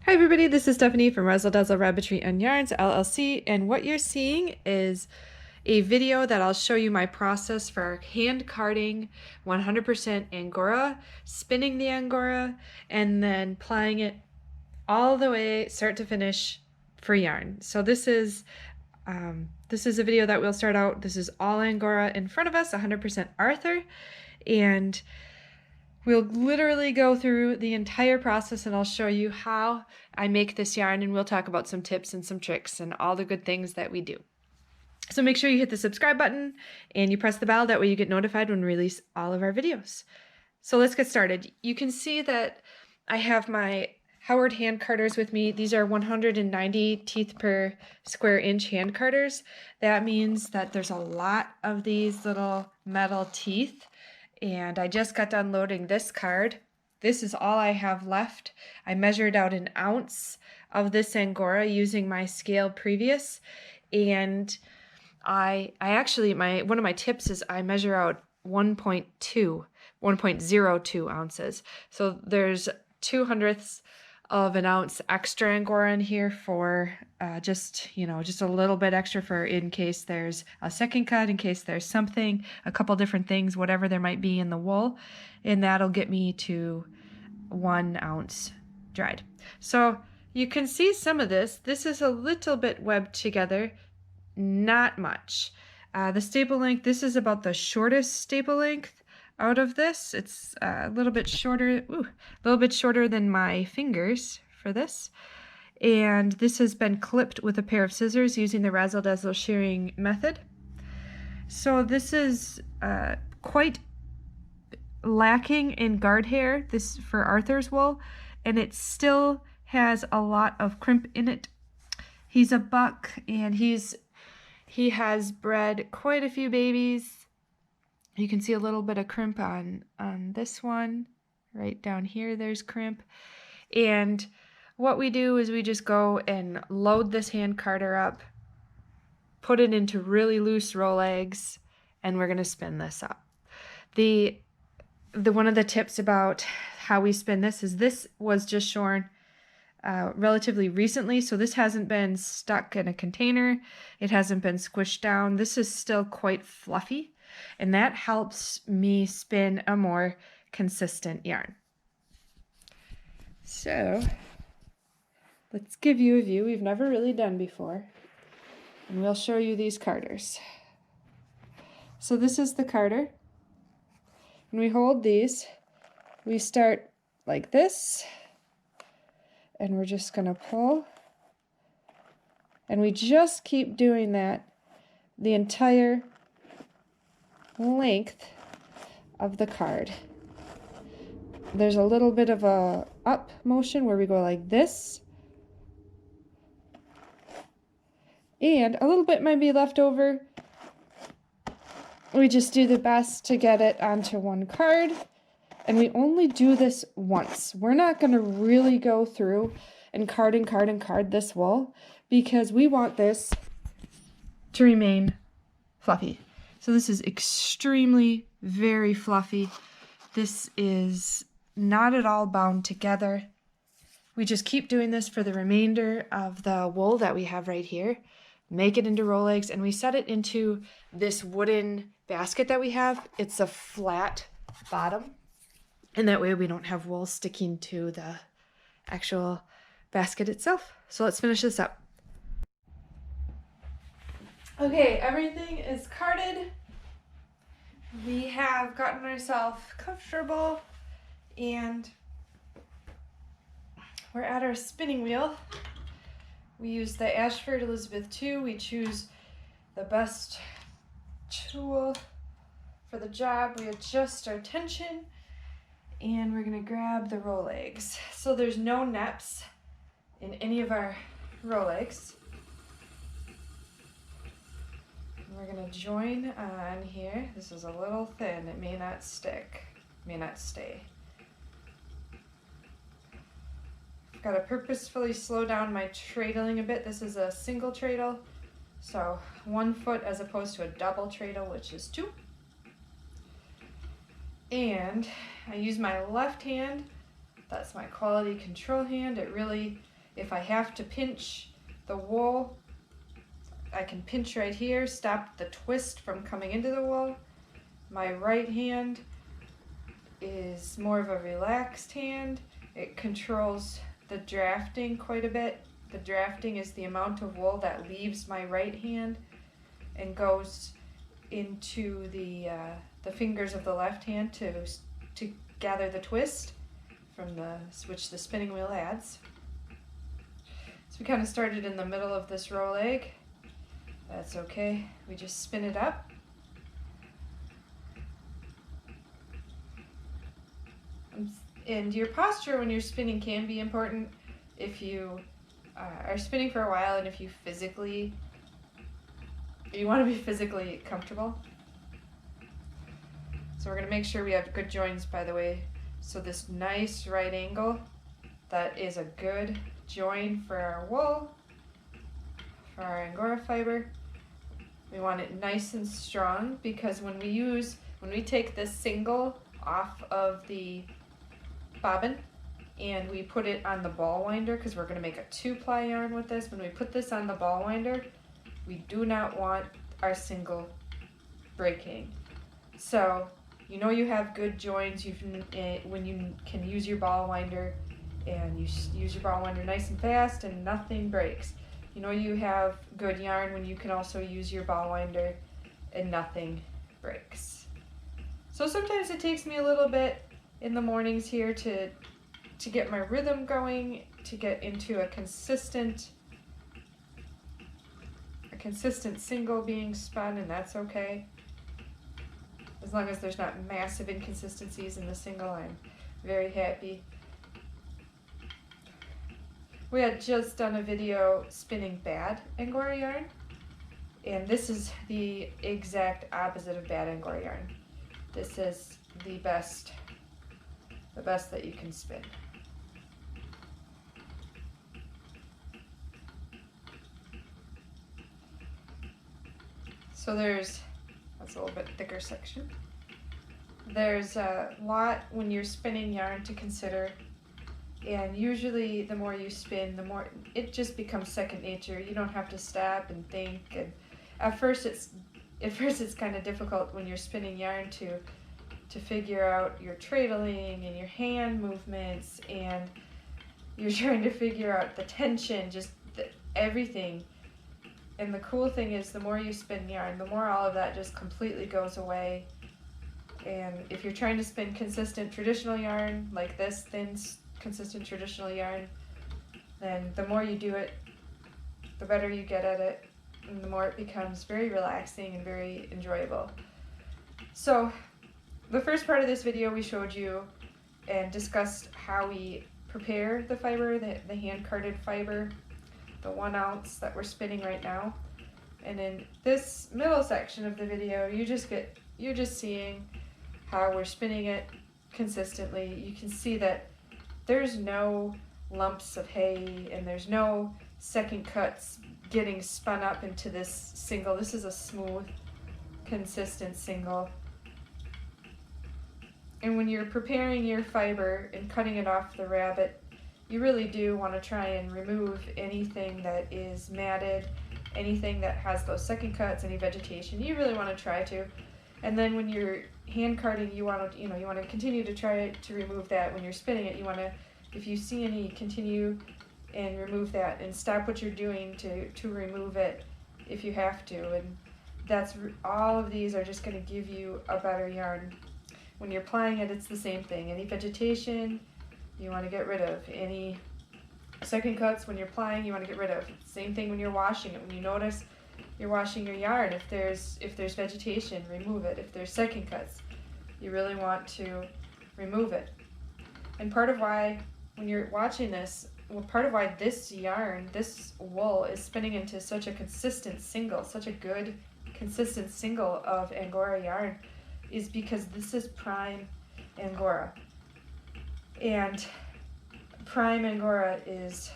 Hi everybody, this is Stephanie from Razzle Dazzle Rabbitry Yarns LLC, and what you're seeing is a video that I'll show you my process for hand carding 100% angora, spinning the angora, and then plying it all the way start to finish for yarn. So this is a video that we'll start out. This is all angora in front of us, 100% Arthur, and we'll literally go through the entire process and I'll show you how I make this yarn, and we'll talk about some tips and some tricks and all the good things that we do. So make sure you hit the subscribe button and you press the bell, that way you get notified when we release all of our videos. So let's get started. You can see that I have my Howard hand carders with me. These are 190 teeth per square inch hand carders. That means that there's a lot of these little metal teeth. And I just got done loading this card. This is all I have left. I measured out an ounce of this angora using my scale previous, and I actually, one of my tips is I measure out 1.02 ounces. So there's 2/100ths of an ounce extra angora in here for just a little bit extra for in case there's a second cut, in case there's something, a couple different things, whatever there might be in the wool, and that'll get me to 1 ounce dried. So you can see some of this. This is a little bit webbed together, not much. The staple length, this is about the shortest staple length out of this. It's a little bit shorter, than my fingers for this. And this has been clipped with a pair of scissors using the razzle dazzle shearing method. So this is quite lacking in guard hair, this for Arthur's wool, and it still has a lot of crimp in it. He's a buck, and he has bred quite a few babies. You can see a little bit of crimp on this one. Right down here there's crimp. And what we do is we just go and load this hand carder up, put it into really loose roll eggs, and we're going to spin this up. The one of the tips about how we spin this is this was just shorn relatively recently, so this hasn't been stuck in a container. It hasn't been squished down. This is still quite fluffy, and that helps me spin a more consistent yarn. So let's give you a view we've never really done before, and we'll show you these carders. So this is the carder. When we hold these, we start like this, and we're just going to pull, and we just keep doing that the entire length of the card. There's a little bit of a up motion where we go like this, and a little bit might be left over. We just do the best to get it onto one card, and we only do this once. We're not going to really go through and card this wool, because we want this to remain fluffy. So this is extremely very fluffy. This is not at all bound together. We just keep doing this for the remainder of the wool that we have right here. Make it into roll eggs, and we set it into this wooden basket that we have. It's a flat bottom, and that way we don't have wool sticking to the actual basket itself. So let's finish this up. Okay, everything is carded. We have gotten ourselves comfortable, and we're at our spinning wheel. We use the Ashford Elizabeth II. We choose the best tool for the job. We adjust our tension, and we're going to grab the roll eggs. So there's no neps in any of our roll eggs. We're going to join on here. This is a little thin. It may not stick, may not stay. I've got to purposefully slow down my treadling a bit. This is a single treadle, so 1 foot as opposed to a double treadle, which is 2. And I use my left hand. That's my quality control hand. It really If I have to pinch the wool, I can pinch right here, stop the twist from coming into the wool. My right hand is more of a relaxed hand. It controls the drafting quite a bit. The drafting is the amount of wool that leaves my right hand and goes into the fingers of the left hand to gather the twist from which the spinning wheel adds. So we kind of started in the middle of this row leg. That's okay. We just spin it up. And your posture when you're spinning can be important. If you are spinning for a while and if you want to be physically comfortable. So we're going to make sure we have good joints, by the way. So this nice right angle, that is a good join for our wool, for our angora fiber. We want it nice and strong because when we take this single off of the bobbin and we put it on the ball winder, because we're going to make a 2-ply yarn with this, when we put this on the ball winder, we do not want our single breaking. So you know you have good joins when you can use your ball winder, and you use your ball winder nice and fast and nothing breaks. You know you have good yarn when you can also use your ball winder and nothing breaks. So sometimes it takes me a little bit in the mornings here to get my rhythm going, to get into a consistent single being spun, and that's okay. As long as there's not massive inconsistencies in the single, I'm very happy. We had just done a video spinning bad angora yarn, and this is the exact opposite of bad angora yarn. This is the best that you can spin. So that's a little bit thicker section. There's a lot when you're spinning yarn to consider, and usually the more you spin, the more it just becomes second nature. You don't have to stop and think, and at first it's kind of difficult when you're spinning yarn to figure out your treadling and your hand movements, and you're trying to figure out the tension, just everything. And the cool thing is the more you spin yarn, the more all of that just completely goes away. And if you're trying to spin consistent traditional yarn, like this thin, consistent traditional yarn, then the more you do it, the better you get at it, and the more it becomes very relaxing and very enjoyable. So the first part of this video we showed you and discussed how we prepare the fiber, the hand-carded fiber, the 1 ounce that we're spinning right now. And in this middle section of the video, you're just seeing how we're spinning it consistently. You can see that there's no lumps of hay and there's no second cuts getting spun up into this single. This is a smooth, consistent single. And when you're preparing your fiber and cutting it off the rabbit, you really do want to try and remove anything that is matted, anything that has those second cuts, any vegetation. You really want to try to. And then when you're hand carding, you want to continue to try to remove that. When you're spinning it, you want to, if you see any, continue and remove that, and stop what you're doing to remove it if you have to. And that's all of these are just going to give you a better yarn. When you're plying it, it's the same thing. Any vegetation, you want to get rid of. Any second cuts when you're plying, you want to get rid of. Same thing when you're washing it. When you notice you're washing your yarn, if there's vegetation, remove it. If there's second cuts, you really want to remove it. And part of why, when you're watching this, part of why this yarn, this wool, is spinning into such a consistent single, such a good consistent single of angora yarn, is because this is prime angora. And prime angora is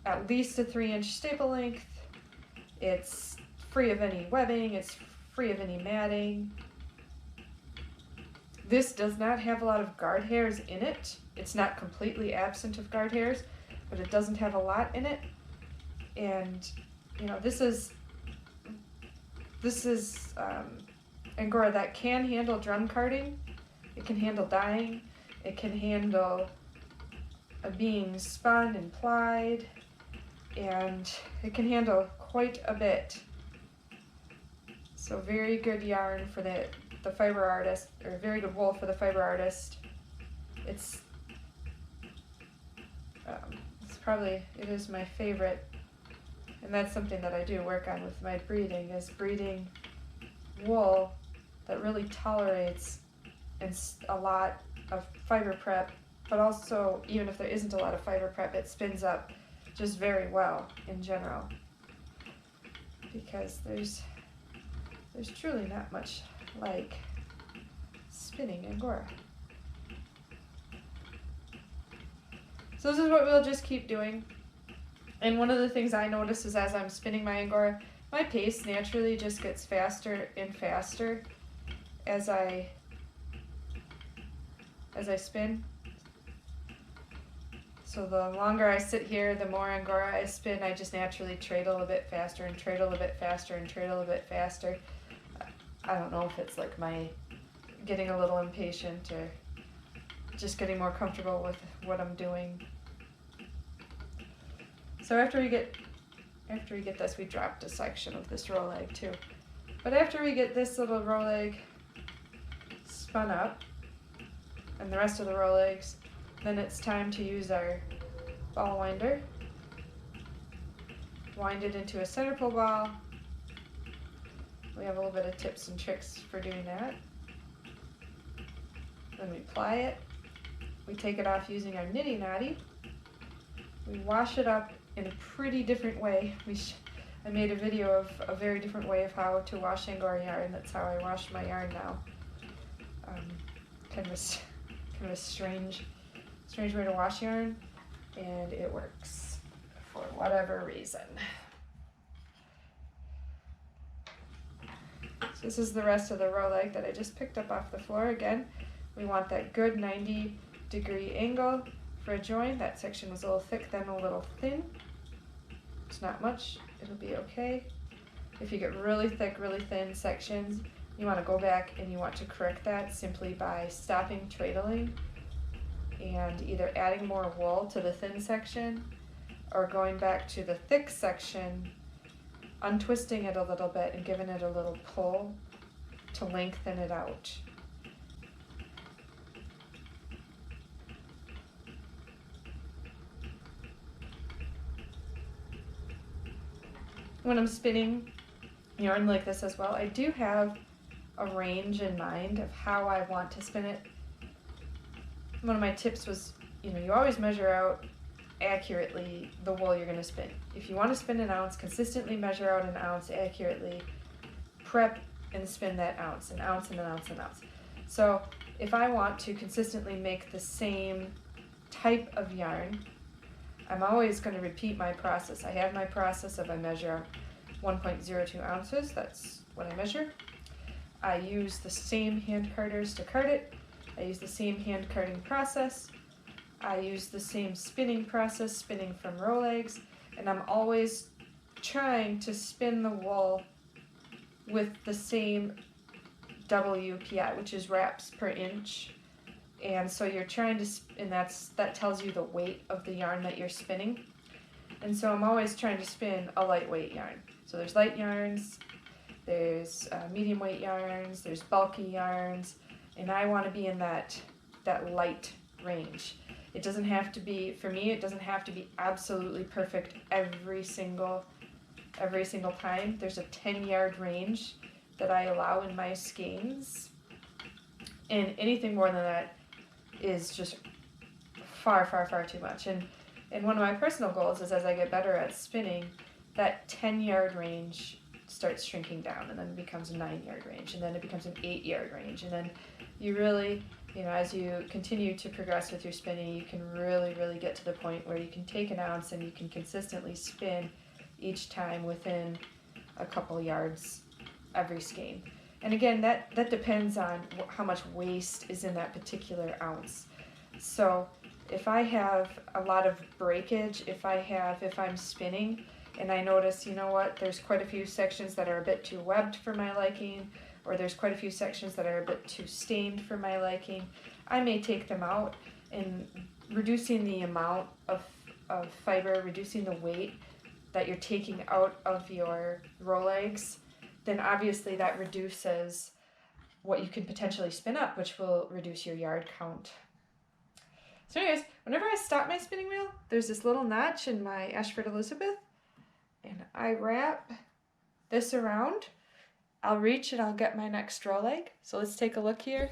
at least a 3-inch staple length. It's free of any webbing, it's free of any matting. This does not have a lot of guard hairs in it. It's not completely absent of guard hairs, but it doesn't have a lot in it. And you know, this is angora that can handle drum carding. It can handle dyeing. It can handle being spun and plied, and it can handle quite a bit. So very good yarn for the fiber artist, or very good wool for the fiber artist. It's it is my favorite, and that's something that I do work on with my breeding, is breeding wool that really tolerates a lot of fiber prep, but also even if there isn't a lot of fiber prep, it spins up just very well in general, because there's truly not much like spinning angora. So this is what we'll just keep doing. And one of the things I notice is as I'm spinning my angora, my pace naturally just gets faster and faster as I spin. So the longer I sit here, the more angora I spin, I just naturally treadle a bit faster and treadle a bit faster and treadle a bit faster. I don't know if it's like my getting a little impatient or just getting more comfortable with what I'm doing. So after we get this, we dropped a section of this row leg too. But after we get this little row leg spun up and the rest of the row legs, then it's time to use our ball winder. Wind it into a center pull ball. We have a little bit of tips and tricks for doing that. Then we ply it. We take it off using our nitty knotty. We wash it up in a pretty different way. I made a video of a very different way of how to wash angora yarn. That's how I wash my yarn now. Kind of a strange way to wash yarn, and it works for whatever reason. So this is the rest of the row leg that I just picked up off the floor. Again, we want that good 90-degree angle for a join. That section was a little thick, then a little thin. It's not much, it'll be okay. If you get really thick, really thin sections, you want to go back and you want to correct that simply by stopping treadling and either adding more wool to the thin section or going back to the thick section, untwisting it a little bit and giving it a little pull to lengthen it out. When I'm spinning yarn like this as well, I do have a range in mind of how I want to spin it. One of my tips was, you always measure out accurately the wool you're going to spin. If you want to spin an ounce, consistently measure out an ounce accurately, prep and spin that ounce, an ounce and an ounce and an ounce. So if I want to consistently make the same type of yarn, I'm always going to repeat my process. I have my process of I measure 1.02 ounces, that's what I measure. I use the same hand carders to card it. I use the same hand carding process. I use the same spinning process, spinning from row legs, and I'm always trying to spin the wool with the same WPI, which is wraps per inch. And so you're trying to, and that tells you the weight of the yarn that you're spinning. And so I'm always trying to spin a lightweight yarn. So there's light yarns, there's medium weight yarns, there's bulky yarns, and I want to be in that light range. It doesn't have to be, for me, it doesn't have to be absolutely perfect every single time. There's a 10-yard range that I allow in my skeins, and anything more than that is just far, far, far too much. And one of my personal goals is as I get better at spinning, that 10-yard range starts shrinking down, and then it becomes a 9-yard range, and then it becomes an 8-yard range, and then you really, as you continue to progress with your spinning, you can really, really get to the point where you can take an ounce and you can consistently spin each time within a couple yards every skein. And again, that depends on how much waste is in that particular ounce. So if I have a lot of breakage, if I'm spinning and I notice, you know what, there's quite a few sections that are a bit too webbed for my liking, or there's quite a few sections that are a bit too stained for my liking, I may take them out, and reducing the amount of fiber, reducing the weight that you're taking out of your row legs, then obviously that reduces what you can potentially spin up, which will reduce your yard count. So anyways, whenever I stop my spinning wheel, there's this little notch in my Ashford Elizabeth, and I wrap this around. I'll reach and I'll get my next row leg. So let's take a look here.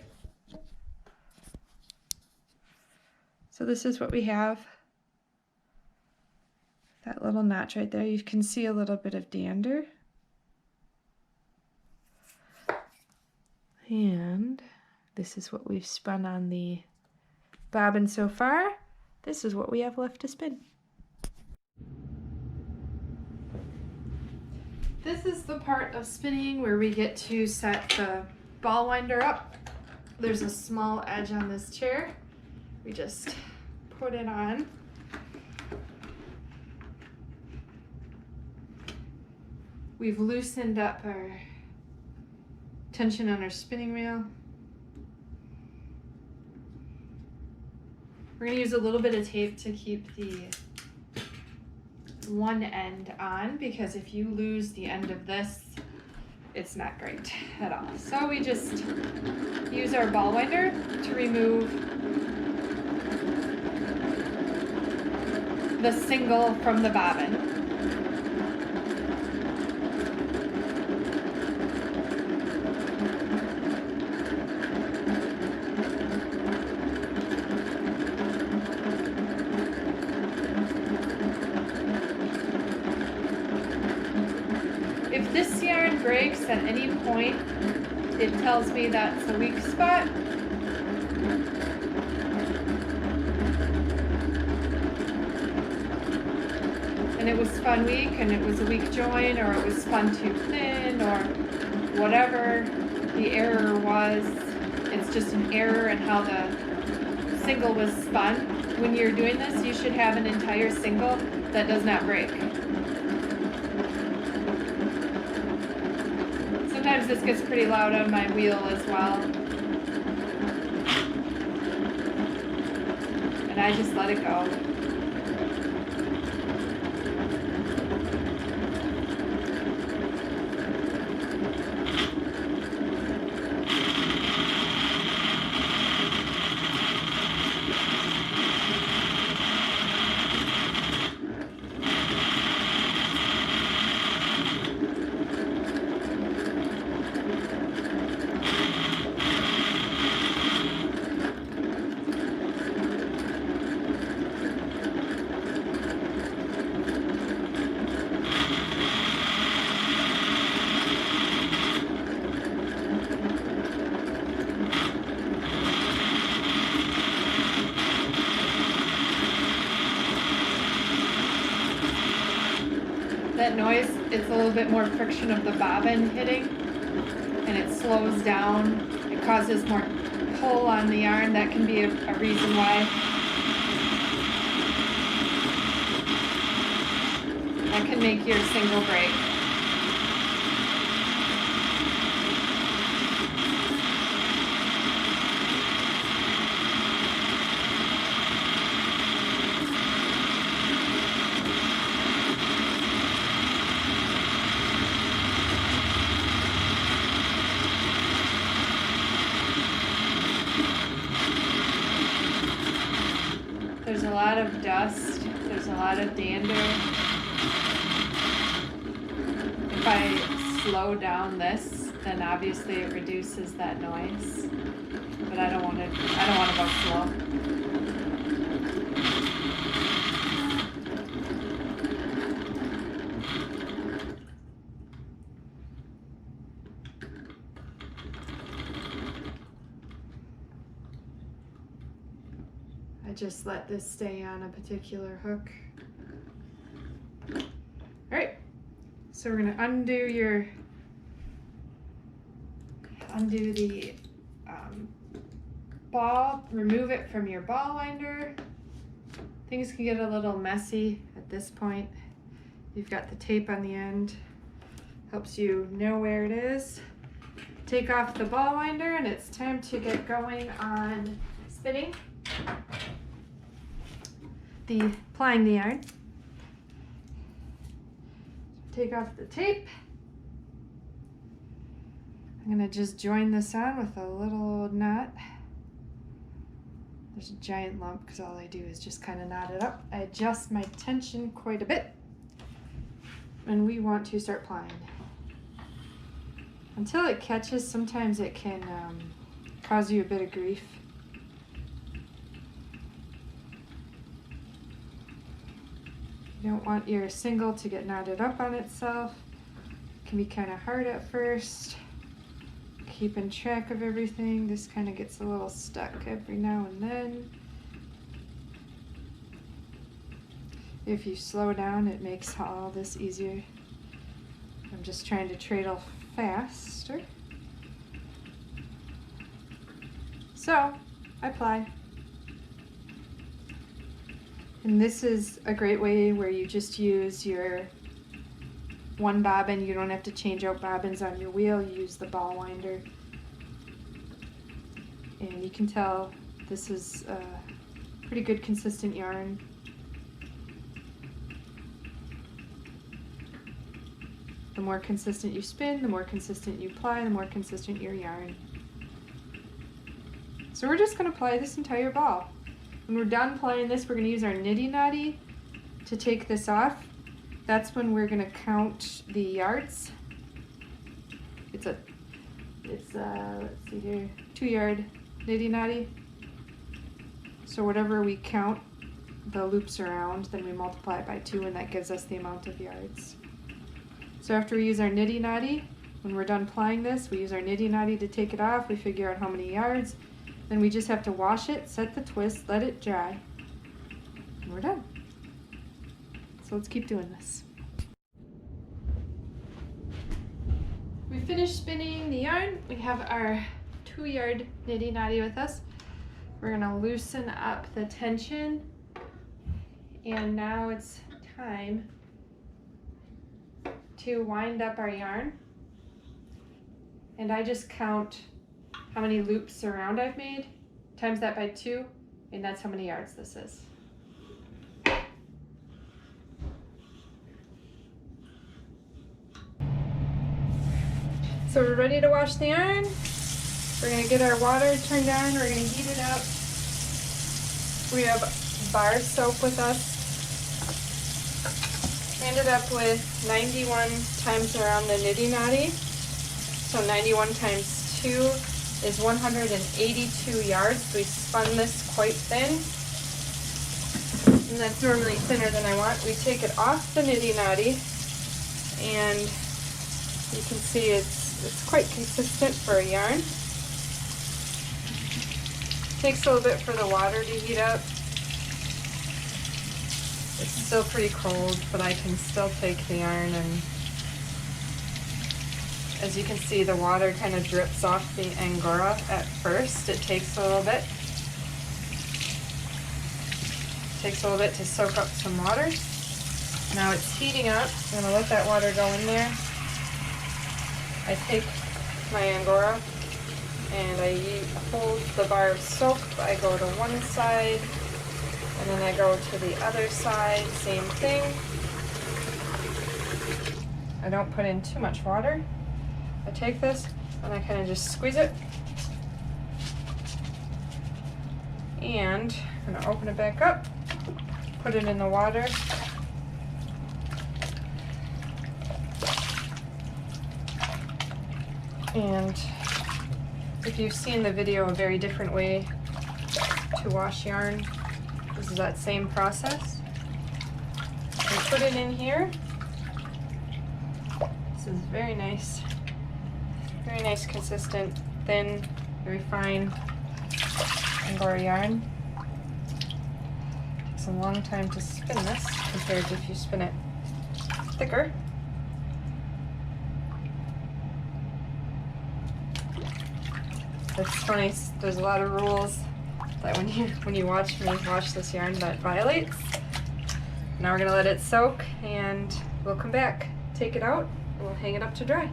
So this is what we have. That little notch right there, you can see a little bit of dander. And this is what we've spun on the bobbin so far. This is what we have left to spin. This is the part of spinning where we get to set the ball winder up. There's a small edge on this chair. We just put it on. We've loosened up our tension on our spinning wheel. We're going to use a little bit of tape to keep the one end on, because if you lose the end of this, it's not great at all. So we just use our ball winder to remove the single from the bobbin. If this yarn breaks at any point, it tells me that's a weak spot. And it was spun weak, and it was a weak join, or it was spun too thin, or whatever the error was. It's just an error in how the single was spun. When you're doing this, you should have an entire single that does not break. Sometimes this gets pretty loud on my wheel as well. And I just let it go. That noise, it's a little bit more friction of the bobbin hitting, and it slows down. It causes more pull on the yarn. That can be a reason why. That can make your single break. There's a lot of dust, there's a lot of dander. If I slow down this, then obviously it reduces that noise. But I don't want to go slow. Just let this stay on a particular hook. All right, so we're gonna undo the ball, remove it from your ball winder, Things can get a little messy at this point. You've got the tape on the end, helps you know where it is. Take off the ball winder and it's time to get going on spinning. Plying the yarn. Take off the tape. I'm gonna just join this on with a little knot. There's a giant lump because all I do is just kind of knot it up. I adjust my tension quite a bit. And we want to start plying. Until it catches, sometimes it can cause you a bit of grief. You don't want your single to get knotted up on itself. It can be kind of hard at first. Keeping track of everything. This kind of gets a little stuck every now and then. If you slow down, it makes all this easier. I'm just trying to treadle faster. So, I ply. And this is a great way where you just use your one bobbin. You don't have to change out bobbins on your wheel. You use the ball winder. And you can tell this is a pretty good consistent yarn. The more consistent you spin, the more consistent you ply, the more consistent your yarn. So we're just going to ply this entire ball. When we're done plying this, we're going to use our nitty knotty to take this off. That's when we're going to count the yards. It's let's see here, 2-yard nitty knotty. So whatever we count the loops around, then we multiply it by 2 and that gives us the amount of yards. So after we use our nitty knotty, when we're done plying this, we use our nitty knotty to take it off. We figure out how many yards. Then we just have to wash it, set the twist, let it dry, and we're done. So let's keep doing this. We finished spinning the yarn. We have our 2-yard nitty knotty with us. We're gonna loosen up the tension, and now it's time to wind up our yarn. And I just count how many loops around I've made, times that by 2, and that's how many yards this is. So we're ready to wash the yarn. We're going to get our water turned on, we're going to heat it up. We have bar soap with us. I ended up with 91 times around the nitty knotty. So 91 times 2 is 182 yards. We spun this quite thin, and that's normally thinner than I want. We take it off the nitty knotty, and you can see it's quite consistent for a yarn. Takes a little bit for the water to heat up. It's still pretty cold, but I can still take the yarn, and as you can see, the water kind of drips off the angora at first. It takes a little bit. Takes a little bit to soak up some water. Now it's heating up. I'm going to let that water go in there. I take my angora and I hold the bar of soap. I go to one side and then I go to the other side. Same thing. I don't put in too much water. I take this and I kind of just squeeze it, and I'm going to open it back up, put it in the water, and if you've seen the video, a very different way to wash yarn, this is that same process. I put it in here. This is very nice. Very nice, consistent, thin, very fine angora yarn. Takes a long time to spin this compared to if you spin it thicker. It's funny, there's a lot of rules that when you watch me wash this yarn that violates. Now we're gonna let it soak and we'll come back, take it out, we'll hang it up to dry.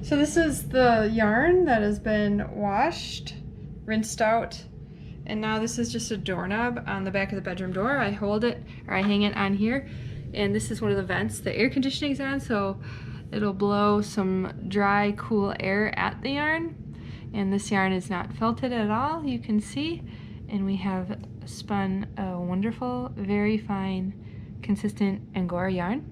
So this is the yarn that has been washed, rinsed out, and now this is just a doorknob on the back of the bedroom door. I hold it, or I hang it on here, and this is one of the vents the air conditioning's on, so it'll blow some dry, cool air at the yarn. And this yarn is not felted at all, you can see, and we have spun a wonderful, very fine, consistent angora yarn.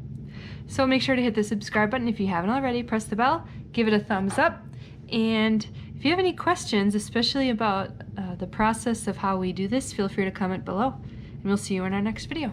So make sure to hit the subscribe button if you haven't already, press the bell, give it a thumbs up, and if you have any questions, especially about the process of how we do this, feel free to comment below, and we'll see you in our next video.